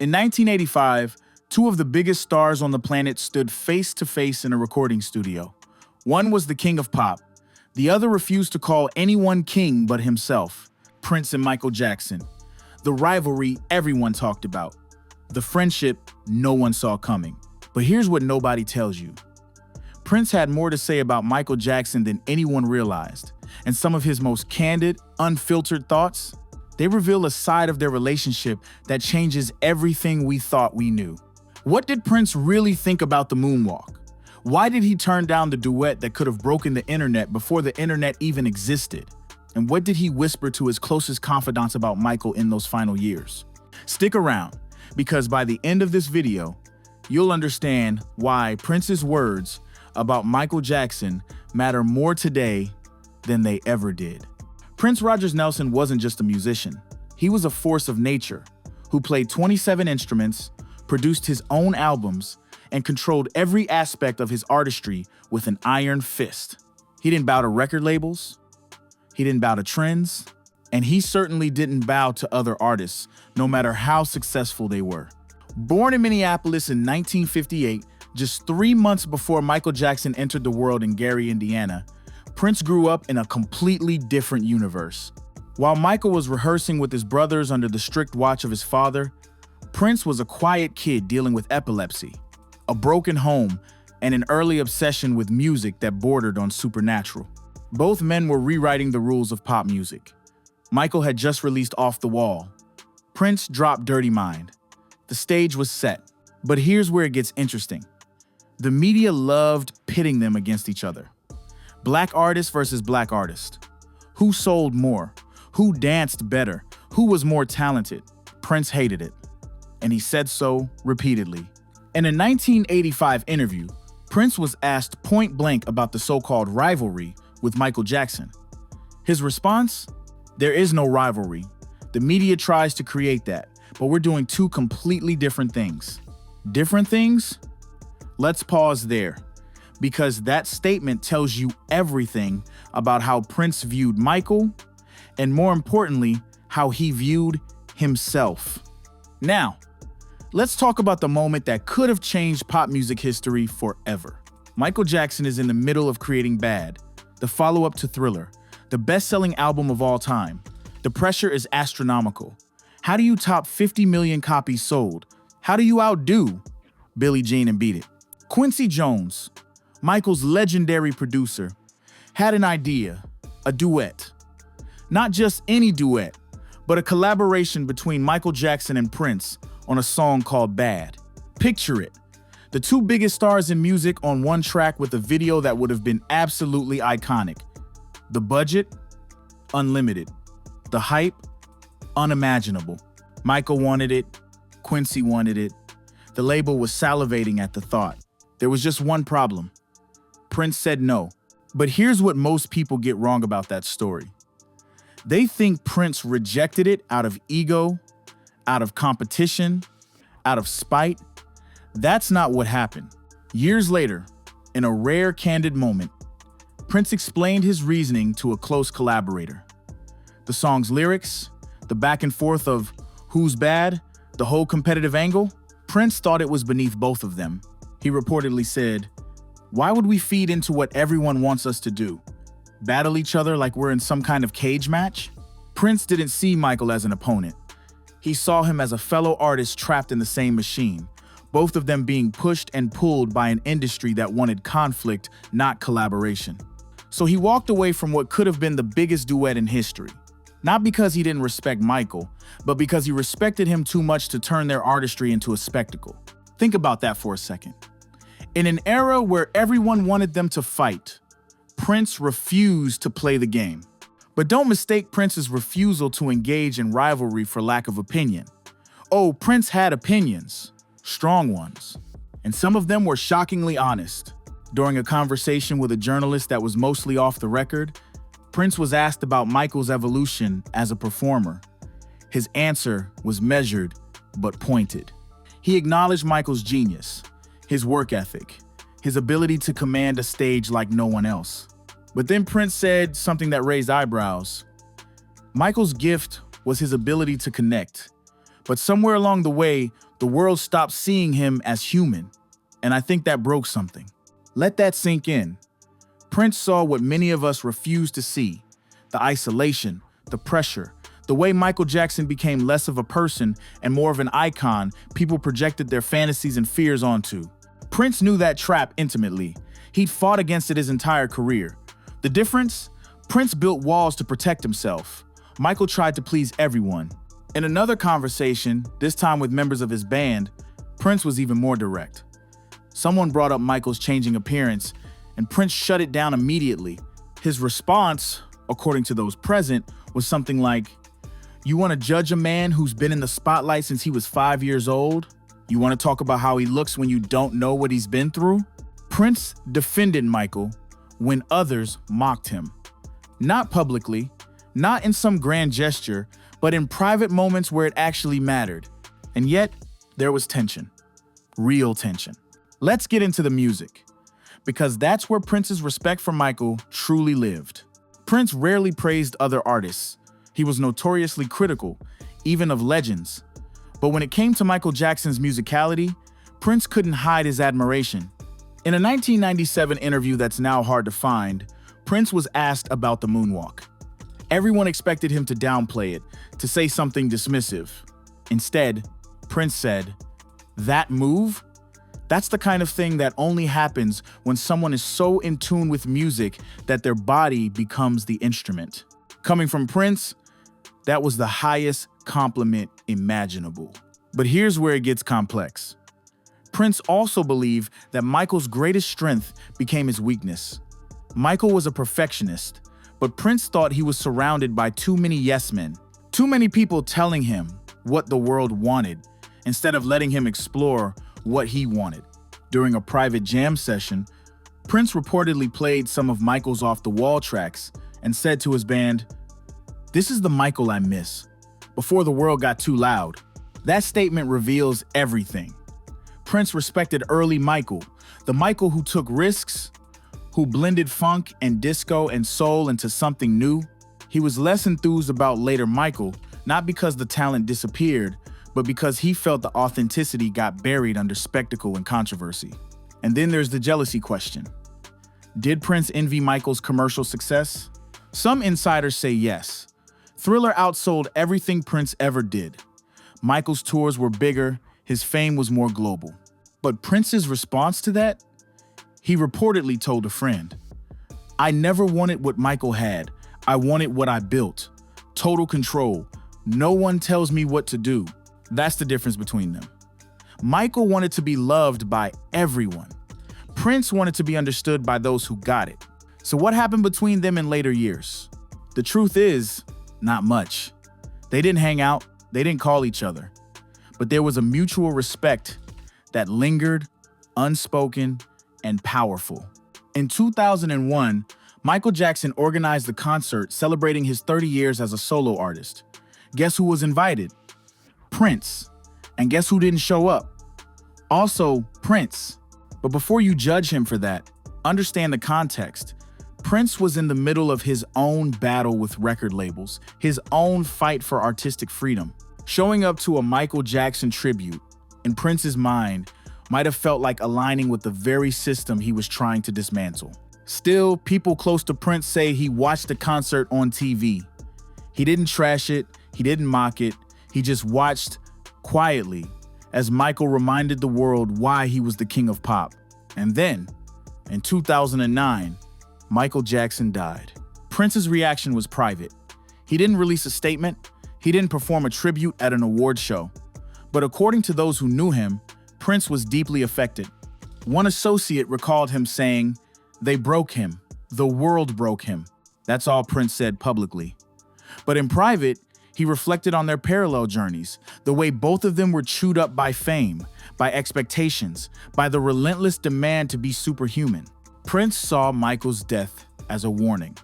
In 1985, two of the biggest stars on the planet stood face to face in a recording studio. One was the king of pop. The other refused to call anyone king but himself, Prince and Michael Jackson. The rivalry everyone talked about. The friendship no one saw coming. But here's what nobody tells you. Prince had more to say about Michael Jackson than anyone realized, and some of his most candid, unfiltered thoughts, they reveal a side of their relationship that changes everything we thought we knew. What did Prince really think about the moonwalk? Why did he turn down the duet that could have broken the internet before the internet even existed? And what did he whisper to his closest confidants about Michael in those final years? Stick around, because by the end of this video, you'll understand why Prince's words about Michael Jackson matter more today than they ever did. Prince Rogers Nelson wasn't just a musician. He was a force of nature who played 27 instruments, produced his own albums, and controlled every aspect of his artistry with an iron fist. He didn't bow to record labels, he didn't bow to trends, and he certainly didn't bow to other artists, no matter how successful they were. Born in Minneapolis in 1958, just 3 months before Michael Jackson entered the world in Gary, Indiana, Prince grew up in a completely different universe. While Michael was rehearsing with his brothers under the strict watch of his father, Prince was a quiet kid dealing with epilepsy, a broken home, and an early obsession with music that bordered on supernatural. Both men were rewriting the rules of pop music. Michael had just released Off the Wall. Prince dropped Dirty Mind. The stage was set. But here's where it gets interesting. The media loved pitting them against each other. Black artist versus black artist. Who sold more? Who danced better? Who was more talented? Prince hated it, and he said so repeatedly. In a 1985 interview, Prince was asked point blank about the so-called rivalry with Michael Jackson. His response? There is no rivalry. The media tries to create that, but we're doing two completely different things. Different things? Let's pause there, because that statement tells you everything about how Prince viewed Michael, and more importantly, how he viewed himself. Now, let's talk about the moment that could have changed pop music history forever. Michael Jackson is in the middle of creating Bad, the follow-up to Thriller, the best-selling album of all time. The pressure is astronomical. How do you top 50 million copies sold? How do you outdo Billie Jean and Beat It? Quincy Jones, Michael's legendary producer, had an idea, a duet. Not just any duet, but a collaboration between Michael Jackson and Prince on a song called Bad. Picture it, the two biggest stars in music on one track with a video that would have been absolutely iconic. The budget? Unlimited. The hype? Unimaginable. Michael wanted it, Quincy wanted it. The label was salivating at the thought. There was just one problem. Prince said no. But here's what most people get wrong about that story. They think Prince rejected it out of ego, out of competition, out of spite. That's not what happened. Years later, in a rare candid moment, Prince explained his reasoning to a close collaborator. The song's lyrics, the back and forth of who's bad, the whole competitive angle, Prince thought it was beneath both of them. He reportedly said, "Why would we feed into what everyone wants us to do? Battle each other like we're in some kind of cage match?" Prince didn't see Michael as an opponent. He saw him as a fellow artist trapped in the same machine, both of them being pushed and pulled by an industry that wanted conflict, not collaboration. So he walked away from what could have been the biggest duet in history. Not because he didn't respect Michael, but because he respected him too much to turn their artistry into a spectacle. Think about that for a second. In an era where everyone wanted them to fight, Prince refused to play the game. But don't mistake Prince's refusal to engage in rivalry for lack of opinion. Oh, Prince had opinions, strong ones, and some of them were shockingly honest. During a conversation with a journalist that was mostly off the record, Prince was asked about Michael's evolution as a performer. His answer was measured but pointed. He acknowledged Michael's genius, his work ethic, his ability to command a stage like no one else. But then Prince said something that raised eyebrows. Michael's gift was his ability to connect, but somewhere along the way, The world stopped seeing him as human, and I think that broke something. Let that sink in. Prince saw what many of us refuse to see: the isolation, the pressure, the way Michael Jackson became less of a person and more of an icon people projected their fantasies and fears onto. Prince knew that trap intimately. He'd fought against it his entire career. The difference? Prince built walls to protect himself. Michael tried to please everyone. In another conversation, this time with members of his band, Prince was even more direct. Someone brought up Michael's changing appearance, and Prince shut it down immediately. His response, according to those present, was something like, "You want to judge a man who's been in the spotlight since he was 5 years old? You want to talk about how he looks when you don't know what he's been through?" Prince defended Michael when others mocked him. Not publicly, not in some grand gesture, but in private moments where it actually mattered. And yet, there was tension. Real tension. Let's get into the music, because that's where Prince's respect for Michael truly lived. Prince rarely praised other artists. He was notoriously critical, even of legends. But when it came to Michael Jackson's musicality, Prince couldn't hide his admiration. In a 1997 interview that's now hard to find, Prince was asked about the moonwalk. Everyone expected him to downplay it, to say something dismissive. Instead, Prince said, "That move? That's the kind of thing that only happens when someone is so in tune with music that their body becomes the instrument." Coming from Prince, that was the highest compliment imaginable. But here's where it gets complex. Prince also believed that Michael's greatest strength became his weakness. Michael was a perfectionist, but Prince thought he was surrounded by too many yes men, too many people telling him what the world wanted, instead of letting him explore what he wanted. During a private jam session, Prince reportedly played some of Michael's off-the-wall tracks and said to his band, "This is the Michael I miss, before the world got too loud." That statement reveals everything. Prince respected early Michael, the Michael who took risks, who blended funk and disco and soul into something new. He was less enthused about later Michael, not because the talent disappeared, but because he felt the authenticity got buried under spectacle and controversy. And then there's the jealousy question. Did Prince envy Michael's commercial success? Some insiders say yes. Thriller outsold everything Prince ever did. Michael's tours were bigger, his fame was more global. But Prince's response to that? He reportedly told a friend, "I never wanted what Michael had. I wanted what I built. Total control. No one tells me what to do." That's the difference between them. Michael wanted to be loved by everyone. Prince wanted to be understood by those who got it. So what happened between them in later years? The truth is, not much. They didn't hang out, they didn't call each other. But there was a mutual respect that lingered, unspoken, and powerful. In 2001, Michael Jackson organized a concert celebrating his 30 years as a solo artist. Guess who was invited? Prince. And guess who didn't show up? Also, Prince. But before you judge him for that, understand the context. Prince was in the middle of his own battle with record labels, his own fight for artistic freedom. Showing up to a Michael Jackson tribute, in Prince's mind, might have felt like aligning with the very system he was trying to dismantle. Still, people close to Prince say he watched the concert on TV. He didn't trash it, he didn't mock it, he just watched quietly as Michael reminded the world why he was the king of pop. And then, in 2009, Michael Jackson died. Prince's reaction was private. He didn't release a statement, he didn't perform a tribute at an award show. But according to those who knew him, Prince was deeply affected. One associate recalled him saying, "They broke him. The world broke him." That's all Prince said publicly. But in private, he reflected on their parallel journeys, the way both of them were chewed up by fame, by expectations, by the relentless demand to be superhuman. Prince saw Michael's death as a warning,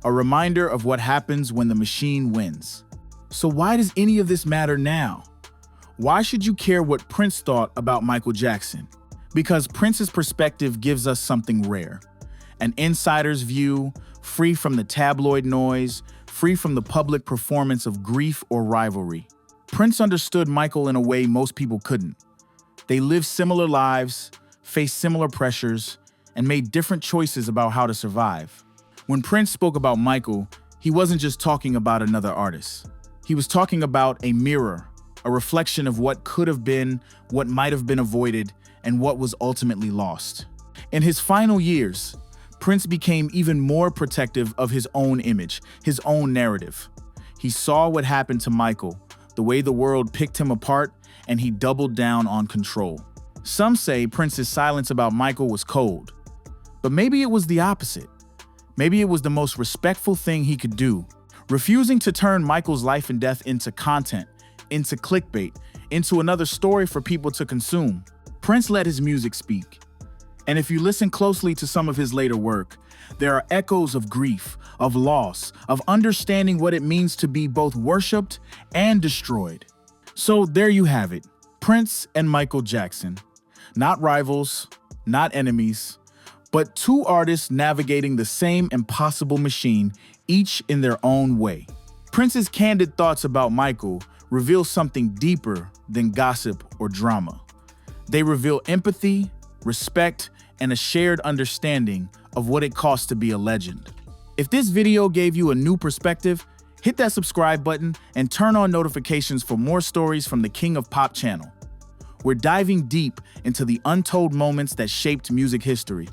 a reminder of what happens when the machine wins. So why does any of this matter now? Why should you care what Prince thought about Michael Jackson? Because Prince's perspective gives us something rare. An insider's view, free from the tabloid noise, free from the public performance of grief or rivalry. Prince understood Michael in a way most people couldn't. They lived similar lives, faced similar pressures, and made different choices about how to survive. When Prince spoke about Michael, he wasn't just talking about another artist. He was talking about a mirror, a reflection of what could have been, what might have been avoided, and what was ultimately lost. In his final years, Prince became even more protective of his own image, his own narrative. He saw what happened to Michael, the way the world picked him apart, and he doubled down on control. Some say Prince's silence about Michael was cold, but maybe it was the opposite. Maybe it was the most respectful thing he could do, refusing to turn Michael's life and death into content, into clickbait, into another story for people to consume. Prince let his music speak. And if you listen closely to some of his later work, there are echoes of grief, of loss, of understanding what it means to be both worshipped and destroyed. So there you have it, Prince and Michael Jackson. Not rivals, not enemies, but two artists navigating the same impossible machine, each in their own way. Prince's candid thoughts about Michael reveal something deeper than gossip or drama. They reveal empathy, respect, and a shared understanding of what it costs to be a legend. If this video gave you a new perspective, hit that subscribe button and turn on notifications for more stories from the King of Pop channel. We're diving deep into the untold moments that shaped music history.